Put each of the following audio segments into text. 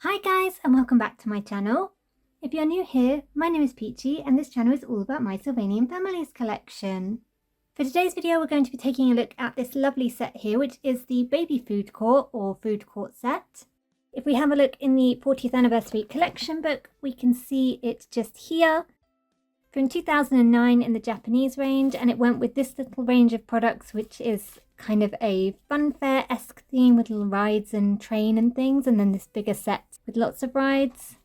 Hi guys, and welcome back to my channel. If you're new here, my name is Peachy and this channel is all about my Sylvanian families collection. For today's video we're going to be taking a look at this lovely set here, which is the baby food court or food court set. If we have a look in the 40th anniversary collection book, we can see it just here from 2009 in the Japanese range, and it went with this little range of products, which is kind of a fun fair-esque theme with little rides and train and things, and then this bigger set with lots of rides.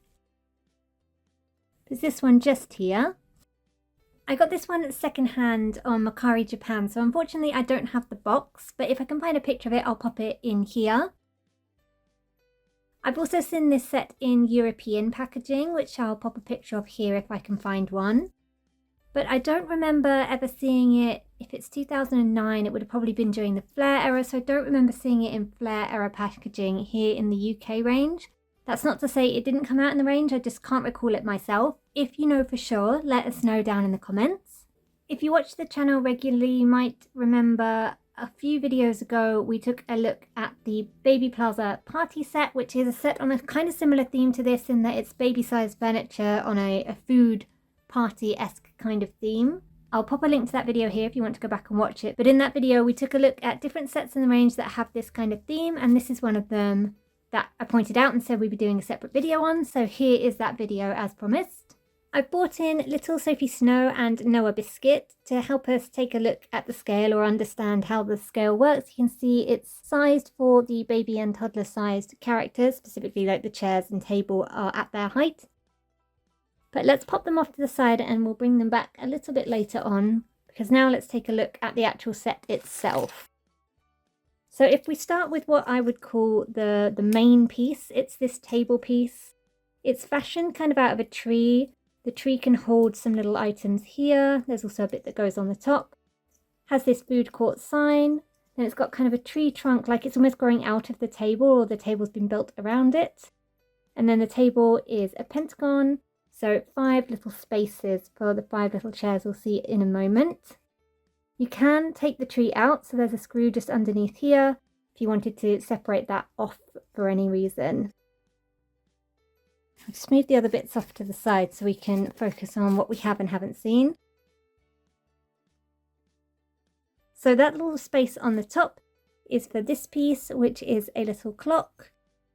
There's this one just here. I got this one second hand on Mercari Japan, so unfortunately I don't have the box, but if I can find a picture of it I'll pop it in here. I've also seen this set in European packaging, which I'll pop a picture of here if I can find one. But I don't remember ever seeing it. If it's 2009, it would have probably been during the Flare era, so I don't remember seeing it in Flare era packaging here in the UK range. That's not to say it didn't come out in the range, I just can't recall it myself. If you know for sure, let us know down in the comments. If you watch the channel regularly, you might remember a few videos ago we took a look at the Baby Plaza party set, which is a set on a kind of similar theme to this in that it's baby-sized furniture on a food party-esque kind of theme. I'll pop a link to that video here if you want to go back and watch it. But in that video we took a look at different sets in the range that have this kind of theme, and this is one of them that I pointed out and said we'd be doing a separate video on. So here is that video as promised. I've brought in little Sophie Snow and Noah Biscuit to help us take a look at the scale or understand how the scale works. You can see it's sized for the baby and toddler sized characters, specifically like the chairs and table are at their height. But let's pop them off to the side and we'll bring them back a little bit later on, because now let's take a look at the actual set itself. So if we start with what I would call the main piece, it's this table piece. It's fashioned kind of out of a tree. The tree can hold some little items here. There's also a bit that goes on the top. Has this food court sign. Then it's got kind of a tree trunk, like it's almost growing out of the table, or the table's been built around it. And then the table is a pentagon. So 5 little spaces for the 5 little chairs we'll see in a moment. You can take the tree out, so there's a screw just underneath here if you wanted to separate that off for any reason. I'll just move the other bits off to the side so we can focus on what we have and haven't seen. So that little space on the top is for this piece, which is a little clock.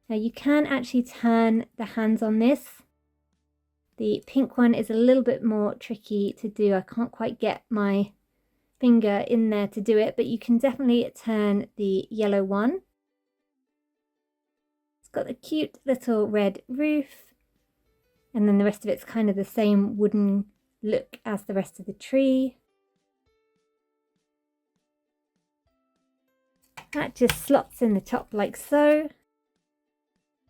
Now you can actually turn the hands on this. The pink one is a little bit more tricky to do. I can't quite get my finger in there to do it, but you can definitely turn the yellow one. It's got a cute little red roof, and then the rest of it's kind of the same wooden look as the rest of the tree. That just slots in the top like so.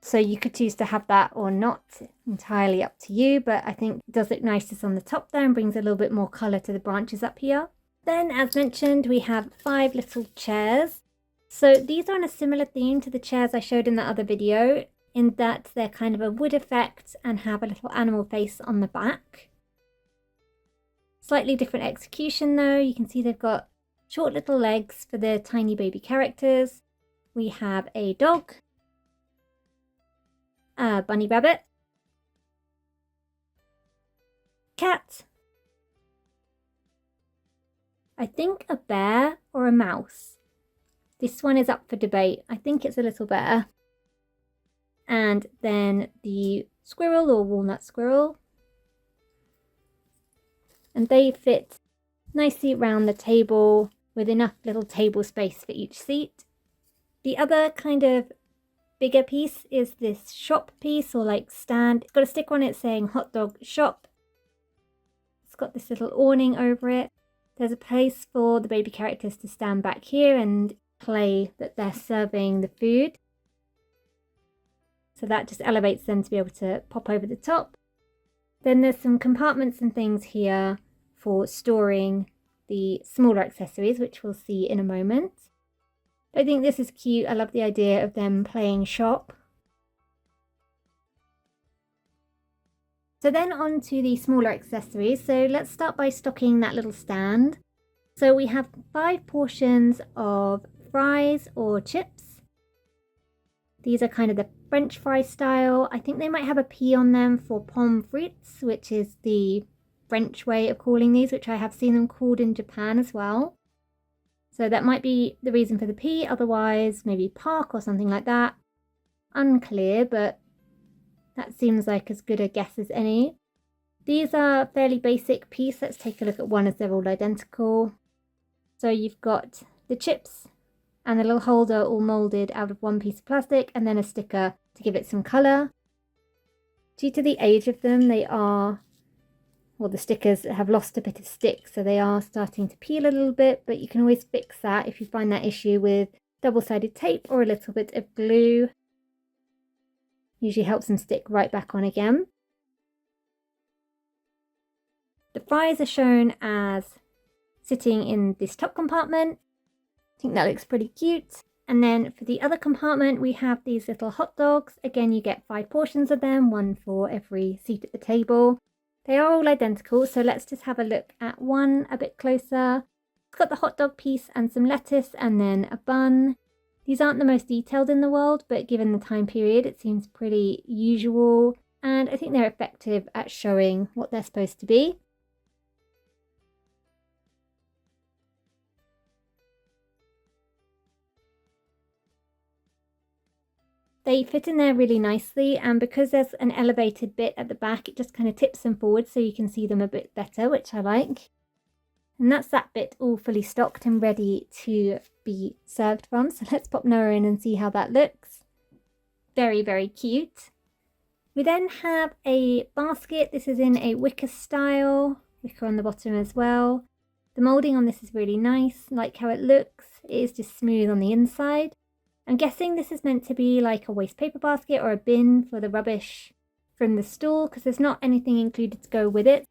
So you could choose to have that or not, entirely up to you, but I think it does look nice just on the top there and brings a little bit more colour to the branches up here. Then, as mentioned, we have 5 little chairs. So these are on a similar theme to the chairs I showed in that other video, in that they're kind of a wood effect and have a little animal face on the back. Slightly different execution though. You can see they've got short little legs for the tiny baby characters. We have a dog, a bunny rabbit, cat, I think a bear or a mouse. This one is up for debate. I think it's a little bear. And then the squirrel or walnut squirrel. And they fit nicely around the table with enough little table space for each seat. The other kind of bigger piece is this shop piece or like stand. It's got a sticker on it saying hot dog shop. It's got this little awning over it. There's a place for the baby characters to stand back here and play that they're serving the food. So that just elevates them to be able to pop over the top. Then there's some compartments and things here for storing the smaller accessories, which we'll see in a moment. I think this is cute. I love the idea of them playing shop. So then on to the smaller accessories. So let's start by stocking that little stand. So we have 5 portions of fries or chips. These are kind of the French fry style. I think they might have a P on them for pommes frites, which is the French way of calling these, which I have seen them called in Japan as well. So that might be the reason for the P, otherwise maybe park or something like that. Unclear, but that seems like as good a guess as any. These are fairly basic piece. Let's take a look at one as they're all identical. So you've got the chips and the little holder all moulded out of one piece of plastic, and then a sticker to give it some colour. Due to the age of them, they are, well, the stickers have lost a bit of stick, so they are starting to peel a little bit, but you can always fix that if you find that issue with double-sided tape or a little bit of glue. Usually helps them stick right back on again. The fries are shown as sitting in this top compartment. I think that looks pretty cute. And then for the other compartment, we have these little hot dogs. Again, you get 5 portions of them, one for every seat at the table. They are all identical, so let's just have a look at one a bit closer. It's got the hot dog piece and some lettuce and then a bun. These aren't the most detailed in the world, but given the time period, it seems pretty usual. And I think they're effective at showing what they're supposed to be. They fit in there really nicely, and because there's an elevated bit at the back, it just kind of tips them forward so you can see them a bit better, which I like. And that's that bit all fully stocked and ready to be served from. So let's pop Noah in and see how that looks. Very, very cute. We then have a basket. This is in a wicker style, wicker on the bottom as well. The moulding on this is really nice, like how it looks. It is just smooth on the inside. I'm guessing this is meant to be like a waste paper basket or a bin for the rubbish from the store, because there's not anything included to go with it.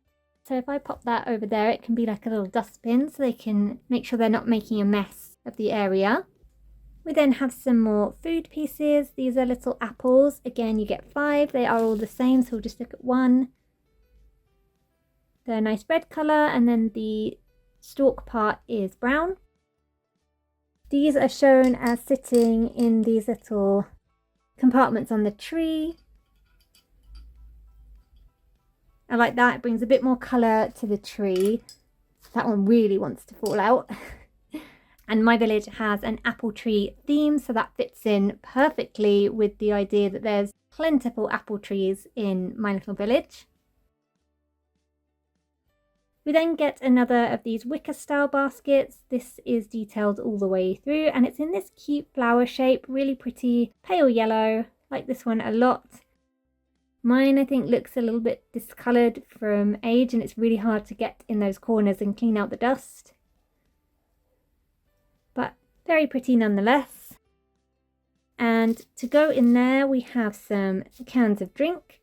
So if I pop that over there, it can be like a little dustbin so they can make sure they're not making a mess of the area. We then have some more food pieces. These are little apples. Again, you get 5. They are all the same, so we'll just look at one. They're a nice red colour, and then the stalk part is brown. These are shown as sitting in these little compartments on the tree. I like that, it brings a bit more colour to the tree. That one really wants to fall out. And my village has an apple tree theme, so that fits in perfectly with the idea that there's plentiful apple trees in my little village. We then get another of these wicker style baskets. This is detailed all the way through, and it's in this cute flower shape, really pretty pale yellow. Like this one a lot. Mine, I think, looks a little bit discoloured from age, and it's really hard to get in those corners and clean out the dust. But very pretty nonetheless. And to go in there, we have some cans of drink.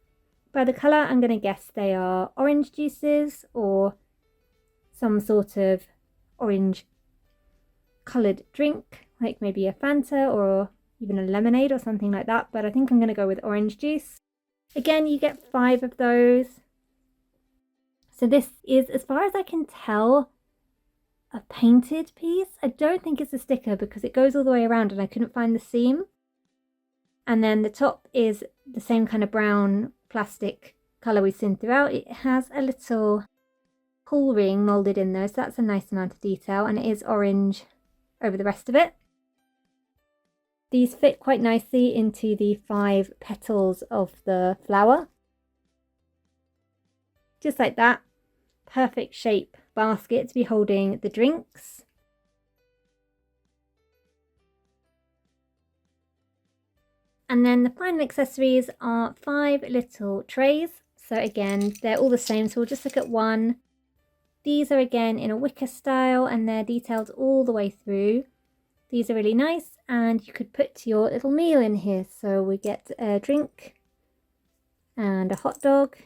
By the colour, I'm going to guess they are orange juices or some sort of orange coloured drink, like maybe a Fanta or even a lemonade or something like that. But I think I'm going to go with orange juice. Again, you get 5 of those. So this is, as far as I can tell, a painted piece. I don't think it's a sticker because it goes all the way around and I couldn't find the seam. And then the top is the same kind of brown plastic colour we've seen throughout. It has a little pull ring moulded in there, so that's a nice amount of detail, and it is orange over the rest of it. These fit quite nicely into the 5 petals of the flower. Just like that. Perfect shape basket to be holding the drinks. And then the final accessories are 5 little trays. So again, they're all the same, so we'll just look at one. These are again in a wicker style and they're detailed all the way through. These are really nice, and you could put your little meal in here. So we get a drink and a hot dog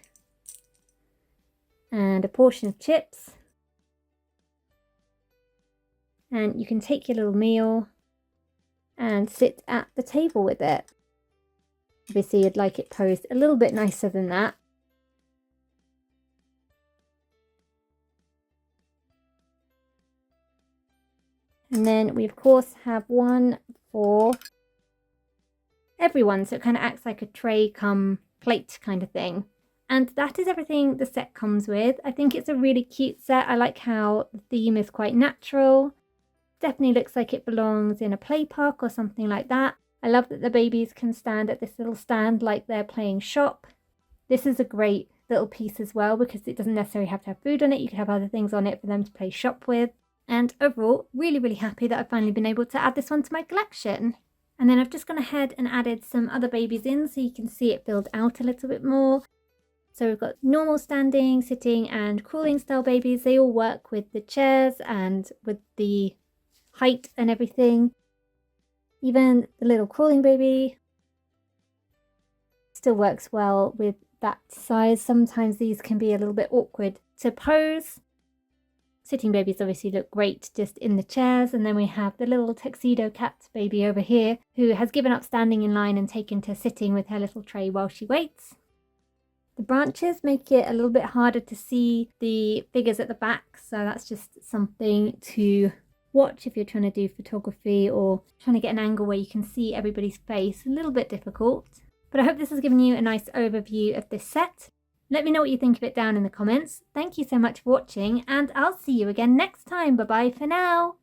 and a portion of chips. And you can take your little meal and sit at the table with it. Obviously, you'd like it posed a little bit nicer than that. And then we of course have one for everyone, so it kind of acts like a tray come plate kind of thing. And that is everything the set comes with. I think it's a really cute set. I like how the theme is quite natural. Definitely looks like it belongs in a play park or something like that. I love that the babies can stand at this little stand like they're playing shop. This is a great little piece as well because it doesn't necessarily have to have food on it. You can have other things on it for them to play shop with. And overall, really, really happy that I've finally been able to add this one to my collection. And then I've just gone ahead and added some other babies in so you can see it build out a little bit more. So we've got normal standing, sitting and crawling style babies. They all work with the chairs and with the height and everything. Even the little crawling baby still works well with that size. Sometimes these can be a little bit awkward to pose. Sitting babies obviously look great just in the chairs. And then we have the little tuxedo cat baby over here who has given up standing in line and taken to sitting with her little tray while she waits. The branches make it a little bit harder to see the figures at the back, so that's just something to watch if you're trying to do photography or trying to get an angle where you can see everybody's face. A little bit difficult, but I hope this has given you a nice overview of this set. Let me know what you think of it down in the comments. Thank you so much for watching, and I'll see you again next time. Bye bye for now.